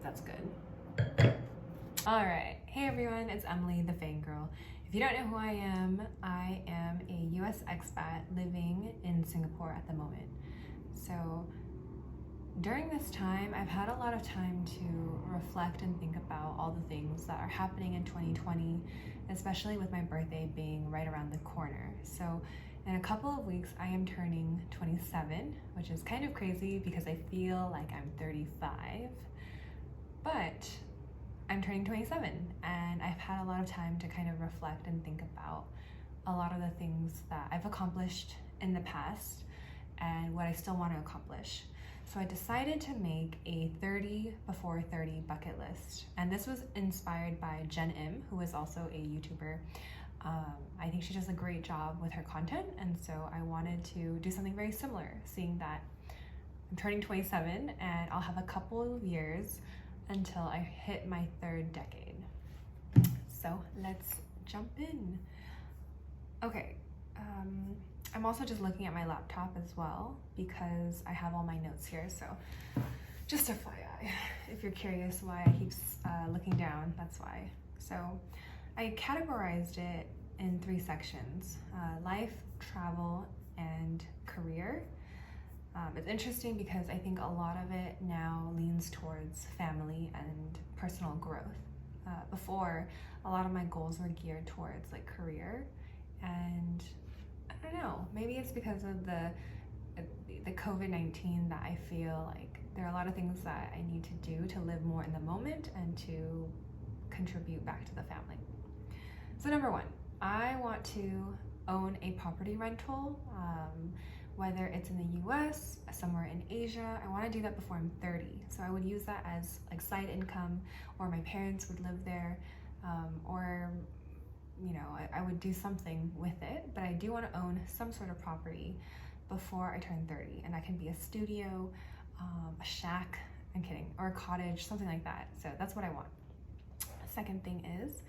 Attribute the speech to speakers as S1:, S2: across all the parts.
S1: That's good. All right. Hey everyone, it's Emily, the Fangirl. If you don't know who I am a US expat living in Singapore at the moment. So during this time, I've had a lot of time to reflect and think about all the things that are happening in 2020, especially with my birthday being right around the corner. So in a couple of weeks, I am turning 27, which is kind of crazy because I feel like I'm 35, but I'm turning 27 and I've had a lot of time to kind of reflect and think about a lot of the things that I've accomplished in the past and what I still want to accomplish. So I decided to make a 30 before 30 bucket list. And this was inspired by Jen Im, who is also a YouTuber. I think she does a great job with her content. And so I wanted to do something very similar, seeing that I'm turning 27 and I'll have a couple of years until I hit my third decade. So let's jump in. Okay, I'm also just looking at my laptop as well because I have all my notes here. So just FYI, if you're curious why I keep looking down, that's why. So I categorized it in 3 sections: life, travel, and career. It's interesting because I think a lot of it now leans towards family and personal growth. Before, a lot of my goals were geared towards like career, and I don't know, maybe it's because of the COVID-19 that I feel like there are a lot of things that I need to do to live more in the moment and to contribute back to the family. So number 1, I want to own a property rental, whether it's in the US, somewhere in Asia. I want to do that before I'm 30. So I would use that as like side income, or my parents would live there, or you know, I would do something with it, but I do want to own some sort of property before I turn 30. And that can be a studio, a shack, I'm kidding, or a cottage, something like that. So that's what I want. Second thing is,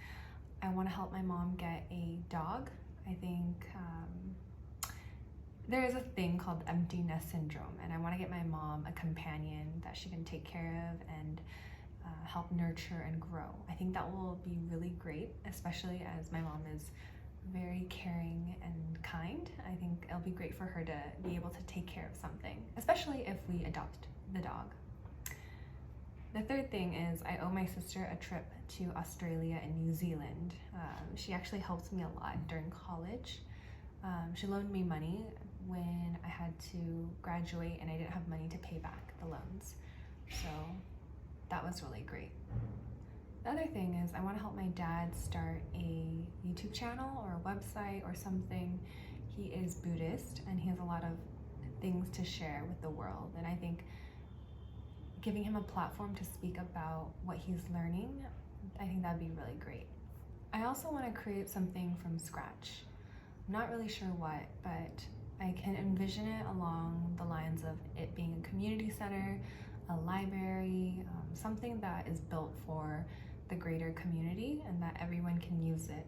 S1: I want to help my mom get a dog. I think there is a thing called empty nest syndrome, and I want to get my mom a companion that she can take care of and help nurture and grow. I think that will be really great, especially as my mom is very caring and kind. I think it'll be great for her to be able to take care of something, especially if we adopt the dog. The third thing is I owe my sister a trip to Australia and New Zealand. She actually helped me a lot during college. She loaned me money when I had to graduate and I didn't have money to pay back the loans. So that was really great. The other thing is I want to help my dad start a YouTube channel or a website or something. He is Buddhist and he has a lot of things to share with the world. And I think giving him a platform to speak about what he's learning, I think that'd be really great. I also want to create something from scratch. I'm not really sure what, but I can envision it along the lines of it being a community center, a library, something that is built for the greater community and that everyone can use it.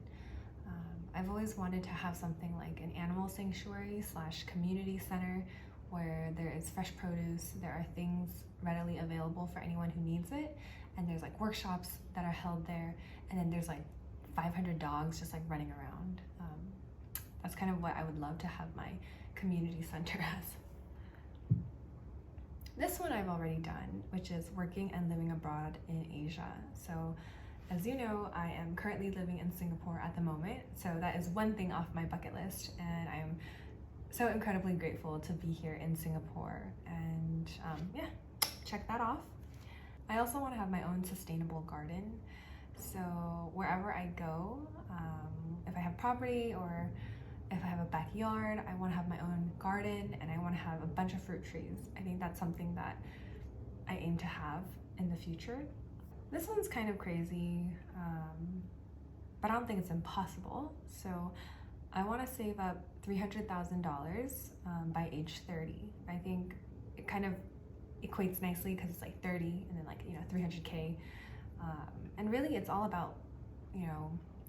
S1: I've always wanted to have something like an animal sanctuary / community center where there is fresh produce, there are things readily available for anyone who needs it, and there's like workshops that are held there, and then there's like 500 dogs just like running around. That's kind of what I would love to have my community center as. This one I've already done, which is working and living abroad in Asia. So as you know, I am currently living in Singapore at the moment. So that is one thing off my bucket list, and I am so incredibly grateful to be here in Singapore. And yeah, check that off. I also want to have my own sustainable garden. So wherever I go, if I have property or if I have a backyard, I want to have my own garden and I want to have a bunch of fruit trees. I think that's something that I aim to have in the future. This one's kind of crazy, but I don't think it's impossible. So I want to save up $300,000 by age 30. I think it kind of equates nicely because it's like 30 and then like, 300K. And really it's all about,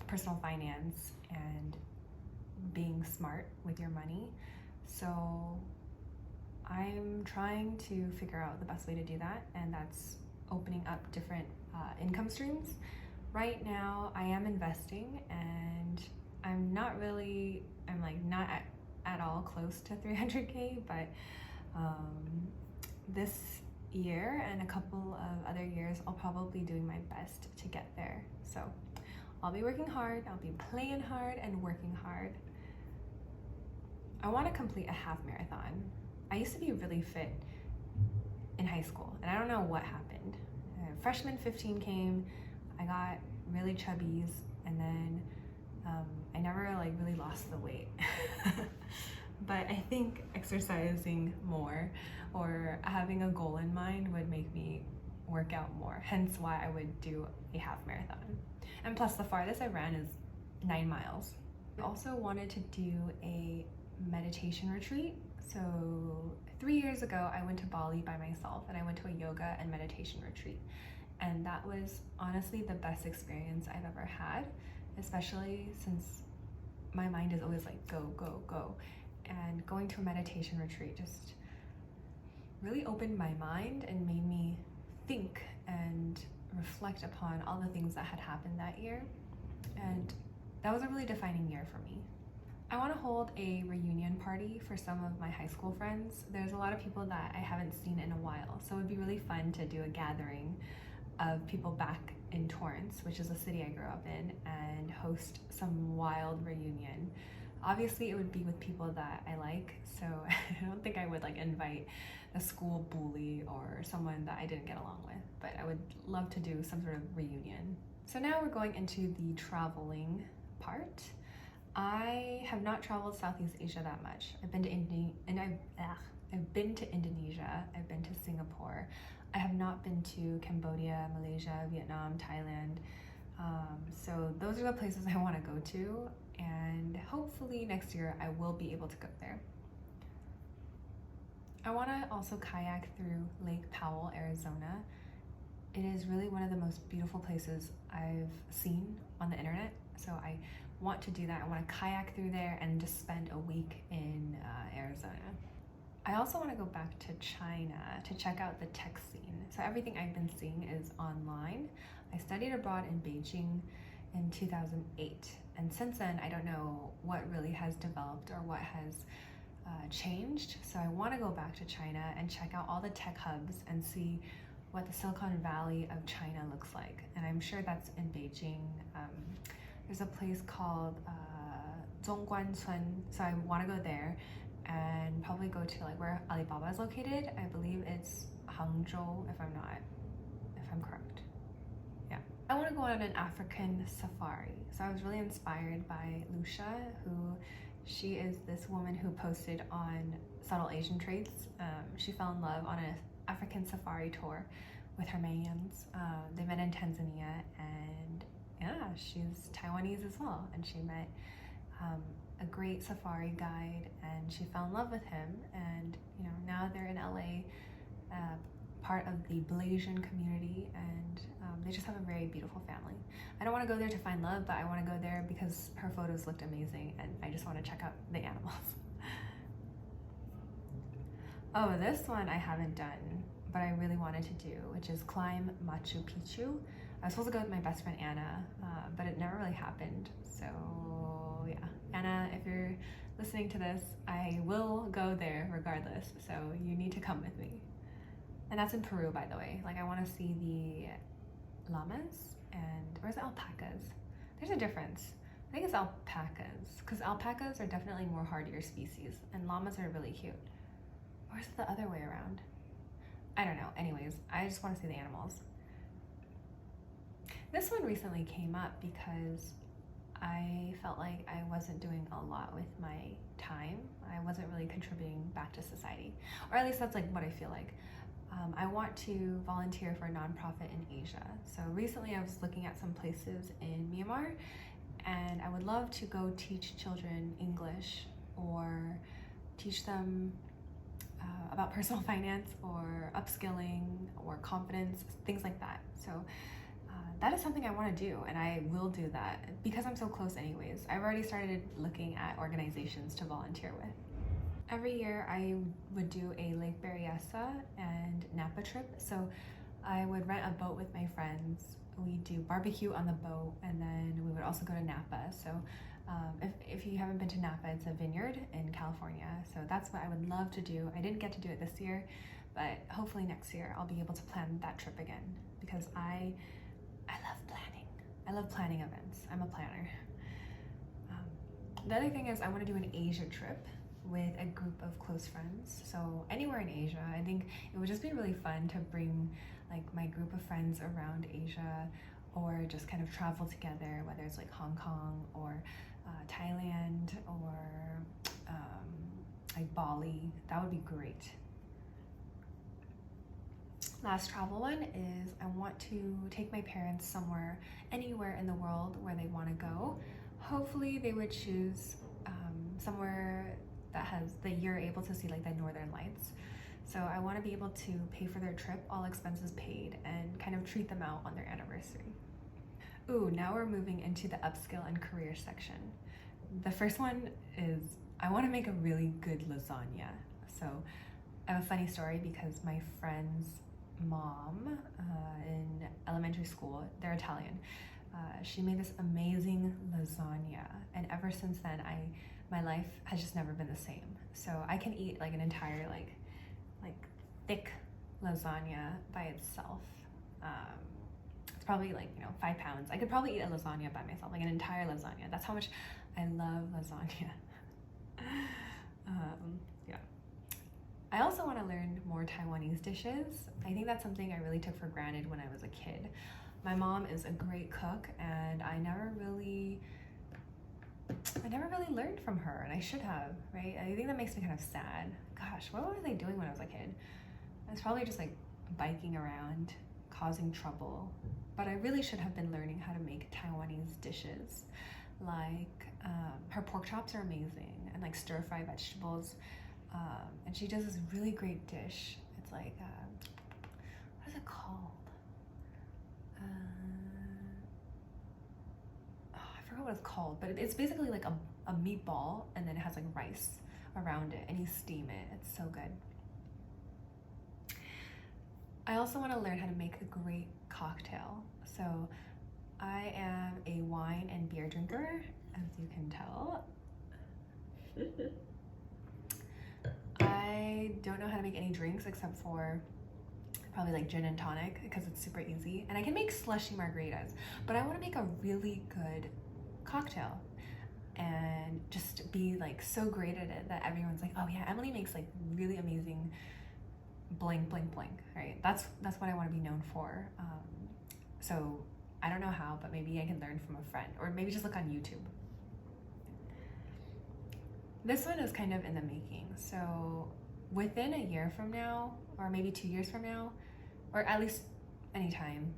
S1: personal finance and being smart with your money. So I'm trying to figure out the best way to do that, and that's opening up different income streams. Right now I am investing, and I'm not at all close to 300K, but this year and a couple of other years I'll probably be doing my best to get there. So I'll be working hard, I'll be playing hard and working hard. I want to complete a half marathon. I used to be really fit in high school, and I don't know what happened. Freshman 15 came, I got really chubbies, and then I never really lost the weight. But I think exercising more or having a goal in mind would make me work out more, hence why I would do a half marathon. And plus the farthest I ran is 9 miles. I also wanted to do a meditation retreat. So 3 years ago I went to Bali by myself, and I went to a yoga and meditation retreat, and that was honestly the best experience I've ever had, especially since my mind is always like go, go, go. And going to a meditation retreat just really opened my mind and made me think and reflect upon all the things that had happened that year. And that was a really defining year for me. I want to hold a reunion party for some of my high school friends. There's a lot of people that I haven't seen in a while, so it would be really fun to do a gathering of people back in Torrance, which is a city I grew up in, and host some wild reunion. Obviously it would be with people that I like, so I don't think I would invite a school bully or someone that I didn't get along with, but I would love to do some sort of reunion. So now we're going into the traveling part. I have not traveled Southeast Asia that much. I've been to Indonesia, I've been to Singapore. I have not been to Cambodia, Malaysia, Vietnam, Thailand. So those are the places I want to go to, and hopefully next year I will be able to go there. I want to also kayak through Lake Powell, Arizona. It is really one of the most beautiful places I've seen on the internet, so I want to do that. I want to kayak through there and just spend a week in Arizona. I also want to go back to China to check out the tech scene. So everything I've been seeing is online. I studied abroad in Beijing in 2008, and since then I don't know what really has developed or what has changed. So I want to go back to China and check out all the tech hubs and see what the Silicon Valley of China looks like. And I'm sure that's in Beijing. There's a place called Zhongguancun, so I want to go there and probably go to where Alibaba is located. I believe it's Hangzhou, if I'm correct. Yeah. I want to go on an African safari. So I was really inspired by Lucia, she is this woman who posted on subtle Asian traits. She fell in love on an African safari tour with her Mayans. They met in Tanzania, and yeah, she's Taiwanese as well, and she met a great safari guide, and she fell in love with him, and now they're in LA, part of the Blasian community, and they just have a very beautiful family. I don't want to go there to find love, but I want to go there because her photos looked amazing, and I just want to check out the animals. Oh, this one I haven't done, but I really wanted to do, which is climb Machu Picchu. I was supposed to go with my best friend Anna, but it never really happened. So yeah, Anna, if you're listening to this, I will go there regardless. So you need to come with me. And that's in Peru, by the way. I want to see the llamas, and where's the alpacas? There's a difference. I think it's alpacas, because alpacas are definitely more hardier species, and llamas are really cute. Where's the other way around? I don't know. Anyways, I just want to see the animals. This one recently came up because I felt like I wasn't doing a lot with my time. I wasn't really contributing back to society, or at least that's what I feel like. I want to volunteer for a nonprofit in Asia. So recently I was looking at some places in Myanmar, and I would love to go teach children English or teach them about personal finance or upskilling or confidence, things like that. So that is something I want to do, and I will do that because I'm so close anyways. I've already started looking at organizations to volunteer with. Every year I would do a Lake Berryessa and Napa trip. So I would rent a boat with my friends. We do barbecue on the boat, and then we would also go to Napa. So if you haven't been to Napa, it's a vineyard in California. So that's what I would love to do. I didn't get to do it this year, but hopefully next year I'll be able to plan that trip again, because I love planning. I love planning events. I'm a planner. The other thing is I want to do an Asia trip with a group of close friends. So anywhere in Asia. I think it would just be really fun to bring like my group of friends around Asia, or just kind of travel together, whether it's like Hong Kong or Thailand, or like Bali. That would be great. Last travel one is I want to take my parents somewhere, anywhere in the world where they want to go. Hopefully they would choose somewhere that you're able to see like the Northern Lights. So I want to be able to pay for their trip, all expenses paid, and kind of treat them out on their anniversary. Ooh, now we're moving into the upskill and career section. The first one is I want to make a really good lasagna. So I have a funny story because my friend's mom in elementary school, they're Italian, she made this amazing lasagna, and ever since then my life has just never been the same. So I can eat like an entire like thick lasagna by itself. It's probably like 5 pounds. I could probably eat a lasagna by myself, like an entire lasagna. That's how much I love lasagna. Yeah. I also want to learn more Taiwanese dishes. I think that's something I really took for granted when I was a kid. My mom is a great cook, and I never really learned from her, and I should have, right? I think that makes me kind of sad. Gosh, what was I doing when I was a kid? I was probably just like biking around, causing trouble. But I really should have been learning how to make Taiwanese dishes. Like her pork chops are amazing, and like stir-fry vegetables. And she does this really great dish. It's like, what is it called? I forgot what it's called, but it's basically like a meatball, and then it has like rice around it, and you steam it. It's so good. I also want to learn how to make a great cocktail. So I am a wine and beer drinker, as you can tell. I don't know how to make any drinks except for probably like gin and tonic, because it's super easy. And I can make slushy margaritas, but I want to make a really good cocktail and just be like so great at it that everyone's like, oh yeah, Emily makes like really amazing blank blank blank, right? That's what I want to be known for. So I don't know how, but maybe I can learn from a friend, or maybe just look on YouTube. This one is kind of in the making. So within a year from now, or maybe 2 years from now, or at least anytime,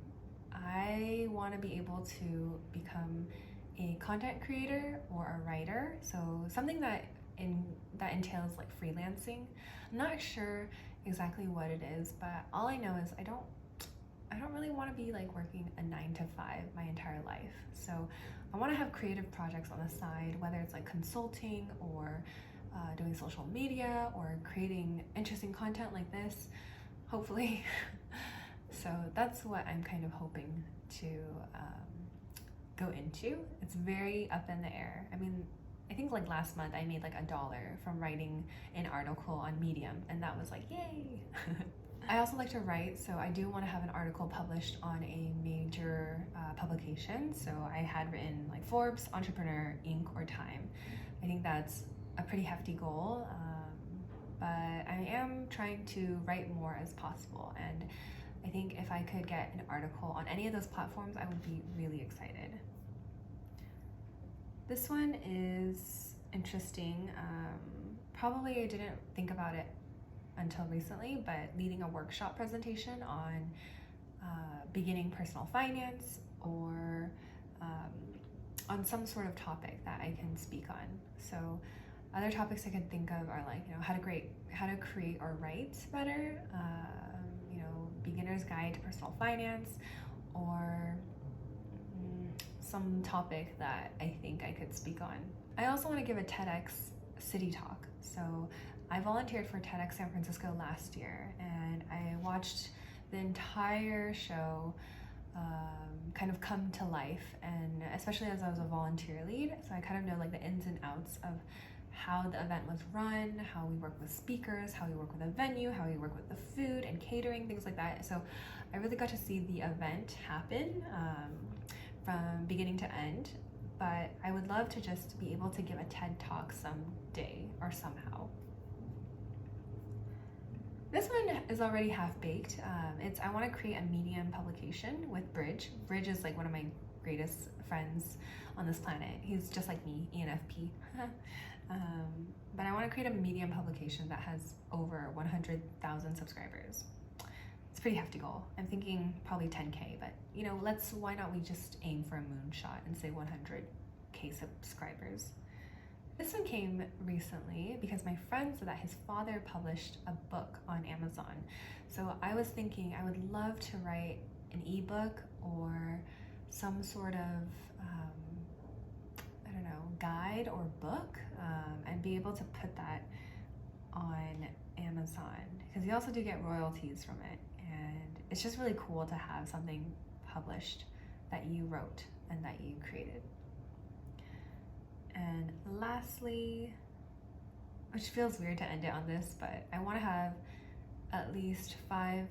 S1: I want to be able to become a content creator or a writer. So something that entails like freelancing. I'm not sure exactly what it is, but all I know is I don't really want to be like working a 9 to 5 my entire life. So I want to have creative projects on the side, whether it's like consulting or doing social media or creating interesting content like this, hopefully. So that's what I'm kind of hoping to go into. It's very up in the air. I mean, I think like last month I made like $1 from writing an article on Medium, and that was like, yay. I also like to write, so I do want to have an article published on a major publication. So I had written like Forbes, Entrepreneur, Inc., or Time. I think that's a pretty hefty goal, but I am trying to write more as possible, and I think if I could get an article on any of those platforms, I would be really excited. This one is interesting. Probably I didn't think about it until recently, but leading a workshop presentation on beginning personal finance, or on some sort of topic that I can speak on. So other topics I could think of are like, how to create or write better, beginner's guide to personal finance, or some topic that I think I could speak on. I also want to give a TEDx city talk. So I volunteered for TEDx San Francisco last year, and I watched the entire show kind of come to life, and especially as I was a volunteer lead, so I kind of know like the ins and outs of how the event was run, how we work with speakers, how we work with a venue, how we work with the food and catering, things like that. So I really got to see the event happen from beginning to end, but I would love to just be able to give a TED Talk someday or somehow. This one is already half baked. I want to create a medium publication with Bridge. Bridge is like one of my greatest friends on this planet. He's just like me, ENFP. But I want to create a medium publication that has over 100,000 subscribers. It's a pretty hefty goal. I'm thinking probably 10K, but you know, why not we just aim for a moonshot and say 100K subscribers. This one came recently because my friend said that his father published a book on Amazon. So I was thinking I would love to write an ebook or some sort of, I don't know, guide or book, and be able to put that on Amazon, because you also do get royalties from it. And it's just really cool to have something published that you wrote and that you created. And lastly, which feels weird to end it on this, but I want to have at least 5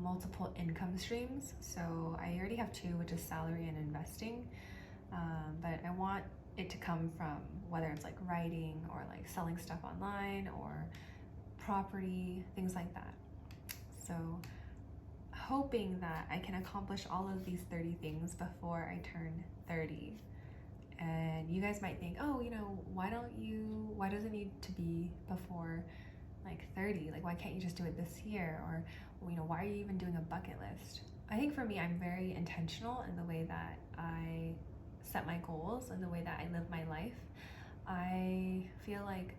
S1: multiple income streams. So I already have 2, which is salary and investing, but I want it to come from whether it's like writing or like selling stuff online or property, things like that. So hoping that I can accomplish all of these 30 things before I turn 30. And you guys might think, oh, you know, why does it need to be before like 30? Like, why can't you just do it this year? Or, you know, why are you even doing a bucket list? I think for me, I'm very intentional in the way that I set my goals and the way that I live my life. I feel like,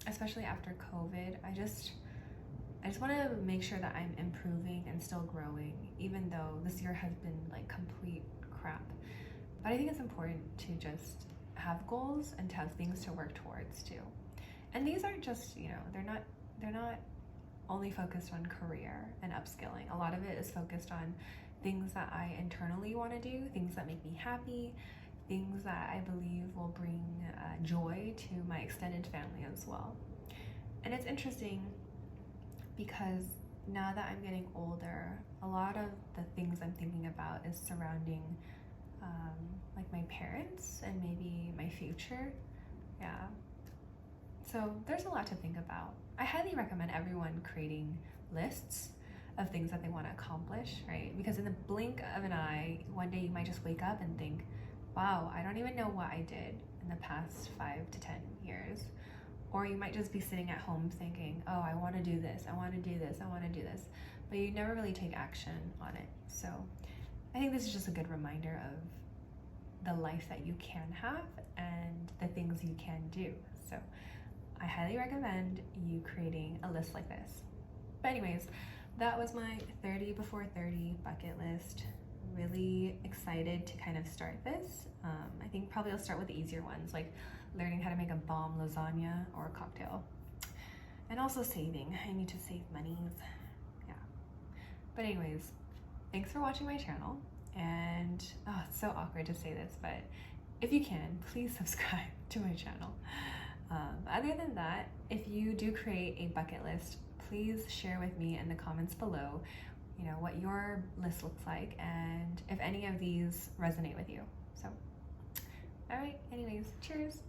S1: especially after COVID, I just want to make sure that I'm improving and still growing, even though this year has been like complete crap. But I think it's important to just have goals and to have things to work towards too. And these aren't just, you know, they're not only focused on career and upskilling. A lot of it is focused on things that I internally want to do, things that make me happy, things that I believe will bring joy to my extended family as well. And it's interesting because now that I'm getting older, a lot of the things I'm thinking about is surrounding like my parents and maybe my future. Yeah. So there's a lot to think about. I highly recommend everyone creating lists of things that they want to accomplish, right? Because in the blink of an eye, one day you might just wake up and think, wow, I don't even know what I did in the past 5 to 10 years. Or you might just be sitting at home thinking, oh, I want to do this, I want to do this, I want to do this. But you never really take action on it. So I think this is just a good reminder of the life that you can have and the things you can do. So I highly recommend you creating a list like this. But anyways, that was my 30 before 30 bucket list. Really excited to kind of start this. I think probably I'll start with the easier ones, like learning how to make a bomb lasagna or a cocktail. And also saving. I need to save monies. Yeah. But anyways, thanks for watching my channel. And it's so awkward to say this, but if you can, please subscribe to my channel. Other than that, if you do create a bucket list, please share with me in the comments below, you know, what your list looks like and if any of these resonate with you. So, all right, anyways, cheers.